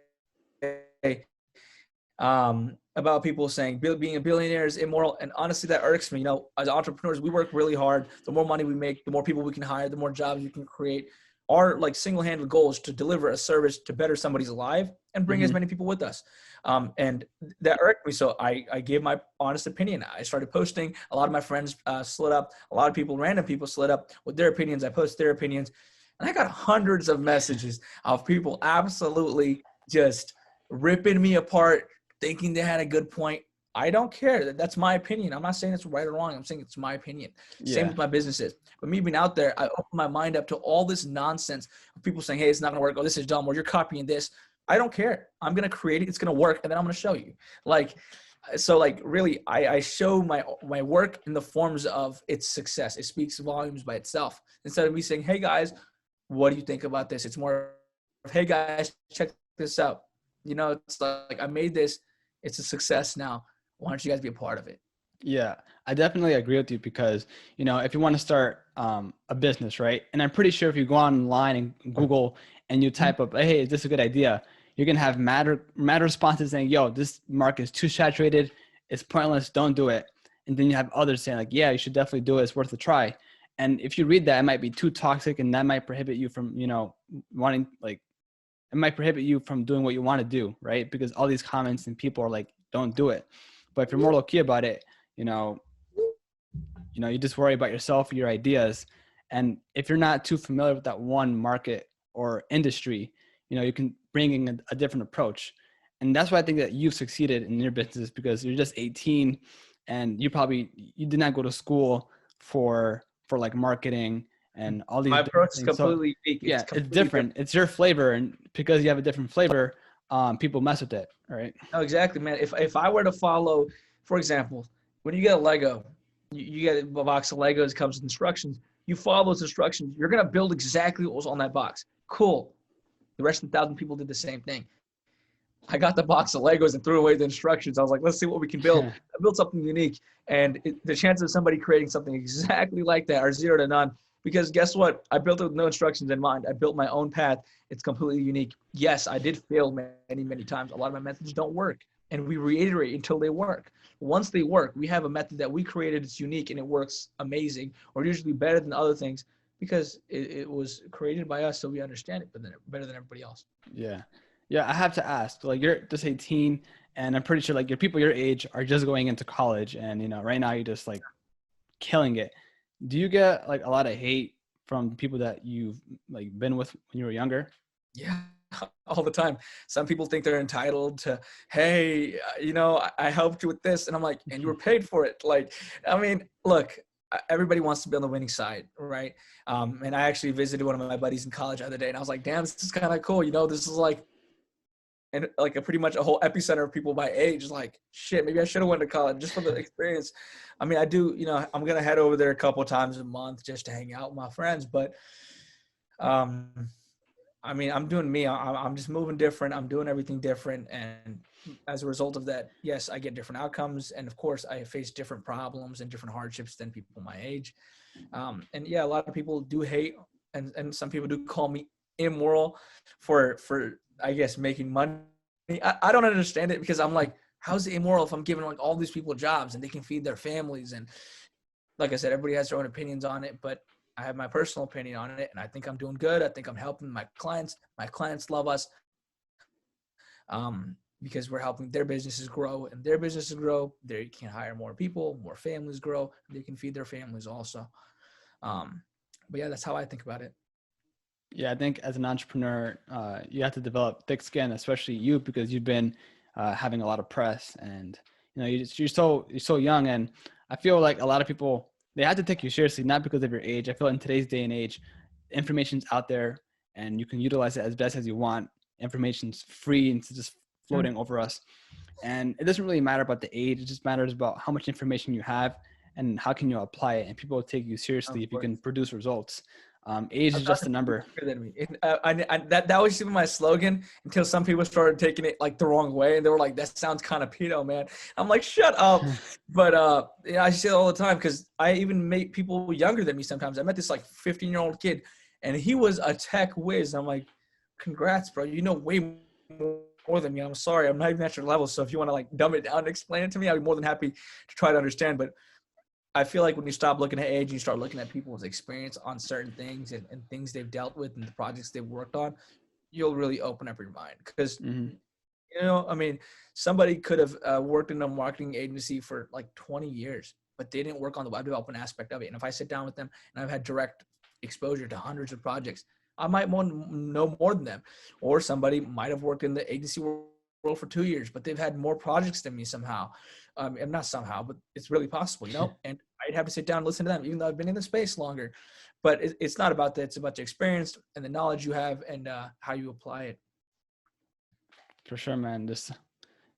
S2: about people saying being a billionaire is immoral. And honestly, that irks me. As entrepreneurs, we work really hard. The more money we make, the more people we can hire, the more jobs we can create. Our like single-handed goal is to deliver a service to better somebody's life and bring as many people with us. And that irked me. So I gave my honest opinion. I started posting. A lot of my friends slid up. A lot of people, random people, slid up with their opinions. I posted their opinions. And I got hundreds of messages of people absolutely just ripping me apart, thinking they had a good point. I don't care. That's my opinion. I'm not saying it's right or wrong. I'm saying it's my opinion.
S1: yeah,
S2: Same with my businesses. But me being out there, I open my mind up to all this nonsense of people saying, hey, it's not going to work. Oh, this is dumb. Or you're copying this. I don't care. I'm going to create it. It's going to work. And then I'm going to show you. Really, I show my work in the forms of its success. It speaks volumes by itself. Instead of me saying, hey, guys, what do you think about this? It's more of, hey, guys, check this out. It's like, I made this. It's a success now. Why don't you guys be a part of it?
S1: yeah, I definitely agree with you because, if you want to start a business, right? And I'm pretty sure if you go online and Google and you type up, hey, is this a good idea? You're going to have mad responses saying, yo, this market is too saturated. It's pointless. Don't do it. And then you have others saying like, yeah, you should definitely do it. It's worth a try. And if you read that, it might be too toxic and that might prohibit you from, wanting like, it might prohibit you from doing what you want to do, right? Because all these comments and people are like, don't do it. But if you're more low key about it, you just worry about yourself, your ideas. And if you're not too familiar with that one market or industry, you can bring in a different approach. And that's why I think that you've succeeded in your business because you're just 18 and you did not go to school for like marketing and all these
S2: My approach is
S1: things.
S2: completely unique.
S1: Yeah, it's different. It's your flavor. And because you have a different flavor, people mess with it. Right.
S2: No, exactly, man. If I were to follow, for example, when you get a Lego, you get a box of Legos, comes with instructions. You follow those instructions. You're going to build exactly what was on that box. Cool. The rest of the 1,000 people did the same thing. I got the box of Legos and threw away the instructions. I was like, let's see what we can build. I built something unique. And the chances of somebody creating something exactly like that are 0 to none. Because guess what? I built it with no instructions in mind. I built my own path. It's completely unique. Yes, I did fail many, many times. A lot of my methods don't work. And we reiterate until they work. Once they work, we have a method that we created. It's unique and it works amazing, or usually better than other things because it was created by us, so we understand it better than everybody else.
S1: Yeah. Yeah, I have to ask, like you're just 18 and I'm pretty sure like your people your age are just going into college and right now you're just like killing it. Do you get like a lot of hate from people that you've like been with when you were younger?
S2: Yeah, all the time. Some people think they're entitled to, hey, I helped you with this. And I'm like, and you were paid for it. Like, I mean, look, everybody wants to be on the winning side, right? And I actually visited one of my buddies in college the other day, and I was like, damn, this is kind of cool. This is like, and like pretty much a whole epicenter of people my age. Like, shit, maybe I should have went to college just for the experience. I mean, I do, I'm going to head over there a couple of times a month just to hang out with my friends. But, I mean, I'm doing me. I'm just moving different. I'm doing everything different. And as a result of that, yes, I get different outcomes. And of course, I face different problems and different hardships than people my age. And yeah, a lot of people do hate, and some people do call me immoral for I guess, making money. I don't understand it, because I'm like, how's it immoral if I'm giving like all these people jobs and they can feed their families? And like I said, everybody has their own opinions on it, but I have my personal opinion on it, and I think I'm doing good. I think I'm helping my clients. My clients love us, because we're helping their businesses grow, and their businesses grow, they can hire more people, more families grow, they can feed their families also. But yeah, that's how I think about it.
S1: Yeah, I think as an entrepreneur, you have to develop thick skin, especially you, because you've been having a lot of press, and you're so young. And I feel like a lot of people, they have to take you seriously, not because of your age. I feel in today's day and age, information's out there, and you can utilize it as best as you want. Information's free, and it's just floating over us. And it doesn't really matter about the age. It just matters about how much information you have and how can you apply it. And people will take you seriously if you can produce results. Age is just a number.
S2: That was even my slogan, until some people started taking it like the wrong way, and they were like, "That sounds kind of pedo, man." I'm like, "Shut up!" But I say it all the time, because I even meet people younger than me sometimes. I met this like 15-year-old kid, and he was a tech whiz. I'm like, "Congrats, bro! You know way more than me." I'm sorry, I'm not even at your level. So if you want to like dumb it down and explain it to me, I'd be more than happy to try to understand. But I feel like when you stop looking at age and you start looking at people's experience on certain things and things they've dealt with and the projects they've worked on, you'll really open up your mind. Because, I mean, somebody could have worked in a marketing agency for like 20 years, but they didn't work on the web development aspect of it. And if I sit down with them and I've had direct exposure to hundreds of projects, I might know more than them. Or somebody might have worked in the agency world for 2 years, but they've had more projects than me somehow. And not somehow, but it's really possible, and I'd have to sit down and listen to them, even though I've been in the space longer. But it's not about that. It's about the experience and the knowledge you have and how you apply it.
S1: For sure, man. There's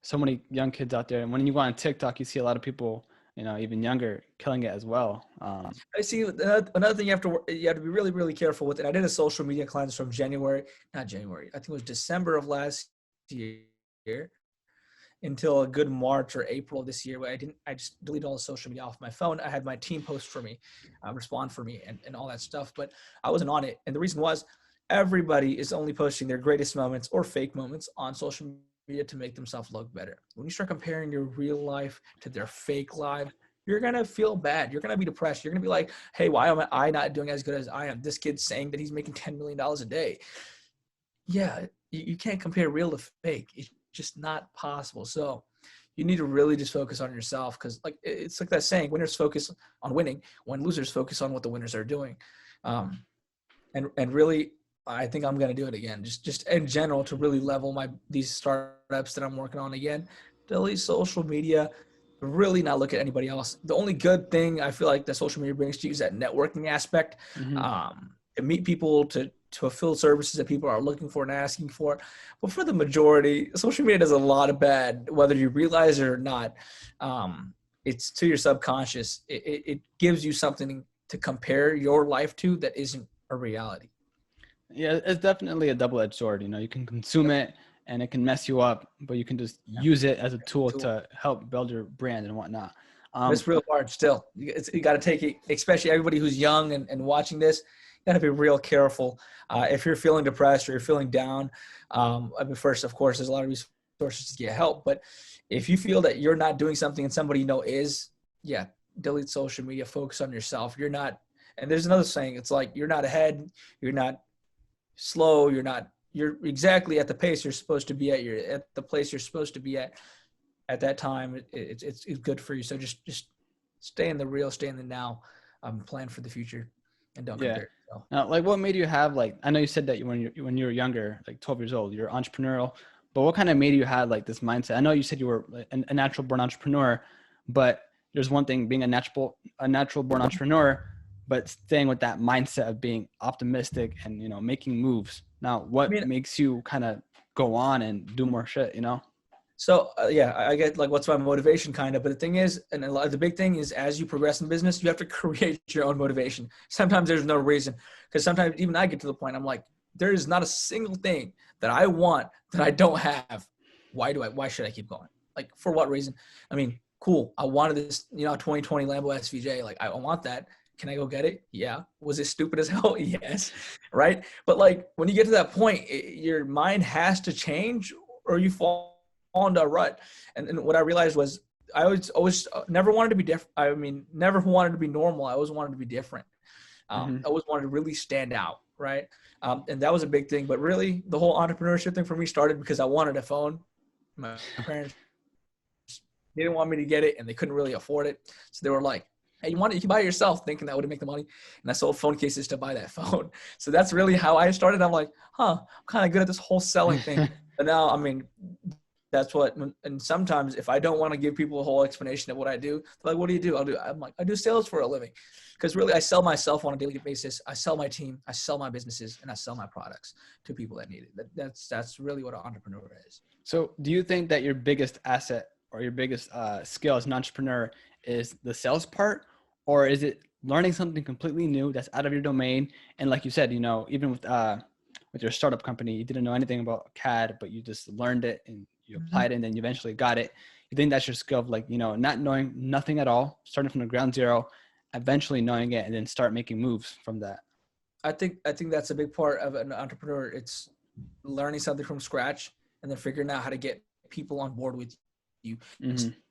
S1: so many young kids out there. And when you go on TikTok, you see a lot of people, even younger, killing it as well.
S2: I see another thing you have to be really, really careful with. And I did a social media cleanse from not January, I think it was December of last year, until a good March or April this year. I just deleted all the social media off my phone. I had my team post for me, respond for me, and all that stuff, but I wasn't on it. And the reason was, everybody is only posting their greatest moments or fake moments on social media to make themselves look better. When you start comparing your real life to their fake life, you're going to feel bad. You're going to be depressed. You're going to be like, hey, why am I not doing as good as I am? This kid's saying that he's making $10 million a day. Yeah, you can't compare real to fake. It's just not possible. So you need to really just focus on yourself, because like it's like that saying, winners focus on winning when losers focus on what the winners are doing. And really, I think I'm going to do it again, just in general, to really level these startups that I'm working on again. Delete social media, really not look at anybody else. The only good thing I feel like that social media brings to you is that networking aspect, to meet people, to fulfill services that people are looking for and asking for. But for the majority, social media does a lot of bad, whether you realize it or not. It's to your subconscious. It gives you something to compare your life to that isn't a reality.
S1: Yeah, it's definitely a double-edged sword. You can consume it and it can mess you up, but you can just use it as a tool to help build your brand and whatnot.
S2: It's real hard still. You got to take it, especially everybody who's young and watching this. You got to be real careful. If you're feeling depressed or you're feeling down, I mean, first, of course, there's a lot of resources to get help. But if you feel that you're not doing something and somebody you know is, delete social media. Focus on yourself. You're not. And there's another saying. It's like, you're not ahead. You're not slow. You're exactly at the pace you're supposed to be at. You're at the place you're supposed to be at that time. It's good for you. So just stay in the real, stay in the now. Plan for the future. and don't
S1: Yeah.
S2: compare yourself.
S1: Now, like, what made you have, like, I know you said that when you were younger, like 12 years old, you're entrepreneurial, but what kind of made you have like this mindset? I know you said you were like, a natural born entrepreneur, but there's one thing being a natural born entrepreneur, but staying with that mindset of being optimistic and, you know, making moves. Now,
S2: I
S1: what
S2: mean,
S1: makes you kind of go on and do more shit, you know?
S2: so yeah, I get like what's my motivation kind of, but the thing is, and a lot, the big thing is as you progress in business, you have to create your own motivation. Sometimes there's no reason, because sometimes even I get to the point I'm like, there is not a single thing that I want that I don't have. Why should I keep going? Like, for what reason? I mean, cool. I wanted this, 2020 Lambo SVJ. Like, I want that. Can I go get it? Yeah. Was it stupid as hell? Yes. Right. But like, when you get to that point, your mind has to change or you fall into a rut. And what I realized was I always never wanted to be different. I mean, never wanted to be normal. I always wanted to be different. I always wanted to really stand out. Right. And that was a big thing. But really, the whole entrepreneurship thing for me started because I wanted a phone. My parents didn't want me to get it, and they couldn't really afford it. So they were like, hey, you want it? You can buy it yourself, thinking that would make the money. And I sold phone cases to buy that phone. So that's really how I started. I'm like, I'm kind of good at this whole selling thing. But now, I mean, that's what, and sometimes if I don't want to give people a whole explanation of what I do, they're like, what do you do? I'm like, I do sales for a living. Because really, I sell myself on a daily basis. I sell my team, I sell my businesses, and I sell my products to people that need it. That's really what an entrepreneur is.
S1: So do you think that your biggest asset or your biggest skill as an entrepreneur is the sales part, or is it learning something completely new that's out of your domain? And like you said, you know, even with your startup company, you didn't know anything about CAD, but you just learned it and you applied it and then you eventually got it. You think that's your skill of, like, you know, not knowing nothing at all, starting from the ground zero, eventually knowing it, and then start making moves from that?
S2: I think that's a big part of an entrepreneur. It's learning something from scratch and then figuring out how to get people on board with you,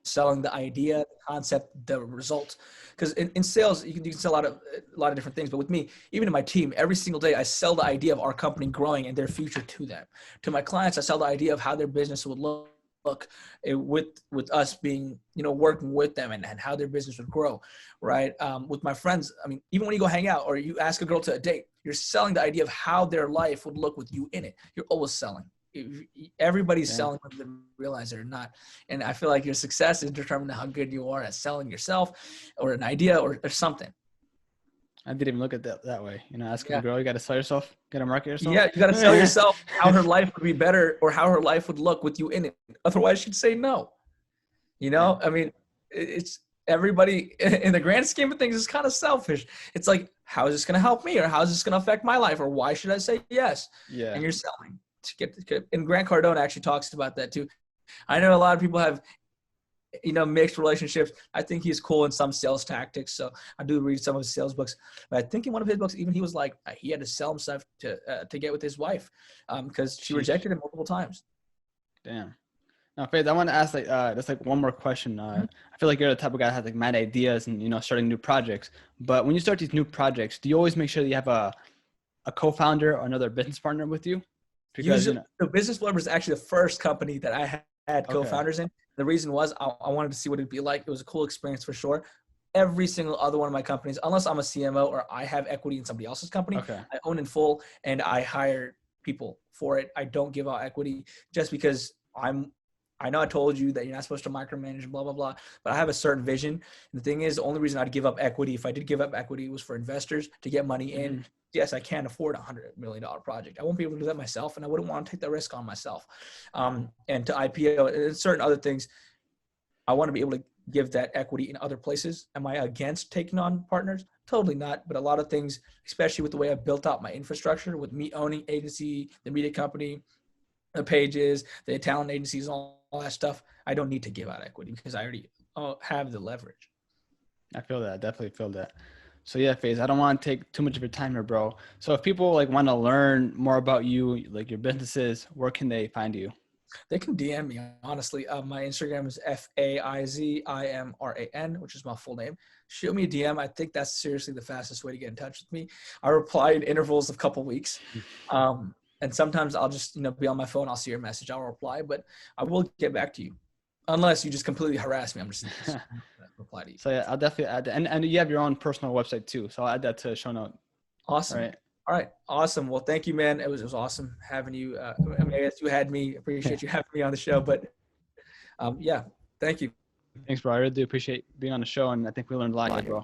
S2: selling the idea, the concept, the result. Because in sales, you can sell a lot of different things. But with me, even in my team, every single day, I sell the idea of our company growing and their future to them. To my clients, I sell the idea of how their business would look with us being, working with them and how their business would grow, right? With my friends, I mean, even when you go hang out or you ask a girl to a date, you're selling the idea of how their life would look with you in it. You're always selling. Everybody's selling whether they realize it or not. And I feel like your success is determined how good you are at selling yourself or an idea or something.
S1: I didn't even look at that way. Asking a girl, you got to sell yourself, got to market yourself.
S2: Yeah, you got to sell yourself how her life would be better or how her life would look with you in it. Otherwise, she'd say no. I mean, it's everybody in the grand scheme of things is kind of selfish. It's like, how is this going to help me, or how is this going to affect my life, or why should I say yes? Yeah. And you're selling to get. And Grant Cardone actually talks about that too. I know a lot of people have, mixed relationships. I think he's cool in some sales tactics. So I do read some of his sales books, but I think in one of his books, even he was like, he had to sell himself to get with his wife because she rejected him multiple times.
S1: Damn. Now, Faiz, I want to ask just one more question. I feel like you're the type of guy that has like mad ideas and, starting new projects. But when you start these new projects, do you always make sure that you have a co-founder or another business partner with you? Because
S2: the Business Blurb was actually the first company that I had co-founders in. The reason was I wanted to see what it'd be like. It was a cool experience for sure. Every single other one of my companies, unless I'm a CMO or I have equity in somebody else's company, I own in full and I hire people for it. I don't give out equity just because I know I told you that you're not supposed to micromanage, blah, blah, blah, but I have a certain vision. And the thing is, the only reason I'd give up equity, if I did give up equity, was for investors to get money in. Yes, I can't afford a $100 million project. I won't be able to do that myself, and I wouldn't want to take that risk on myself. And to IPO and certain other things, I want to be able to give that equity in other places. Am I against taking on partners? Totally not. But a lot of things, especially with the way I built out my infrastructure, with me owning agency, the media company, the pages, the talent agencies, all that stuff, I don't need to give out equity because I already have the leverage.
S1: I feel that. I definitely feel that. So yeah, Faiz, I don't want to take too much of your time here, bro. So if people want to learn more about you, like your businesses, where can they find you?
S2: They can DM me, honestly. My Instagram is FAIZIMRAN, which is my full name. Shoot me a DM. I think that's seriously the fastest way to get in touch with me. I reply in intervals of a couple weeks. And sometimes I'll just, be on my phone. I'll see your message. I'll reply, but I will get back to you. Unless you just completely harass me. I'm just reply to you.
S1: So yeah, I'll definitely add that. And you have your own personal website too. So I'll add that to show note
S2: Awesome.
S1: All right.
S2: All right. Awesome. Well, thank you, man. It was awesome having you. I mean, I guess you had me. Appreciate you having me on the show. But yeah, thank you.
S1: Thanks, bro. I really do appreciate being on the show, and I think we learned a lot here, bro.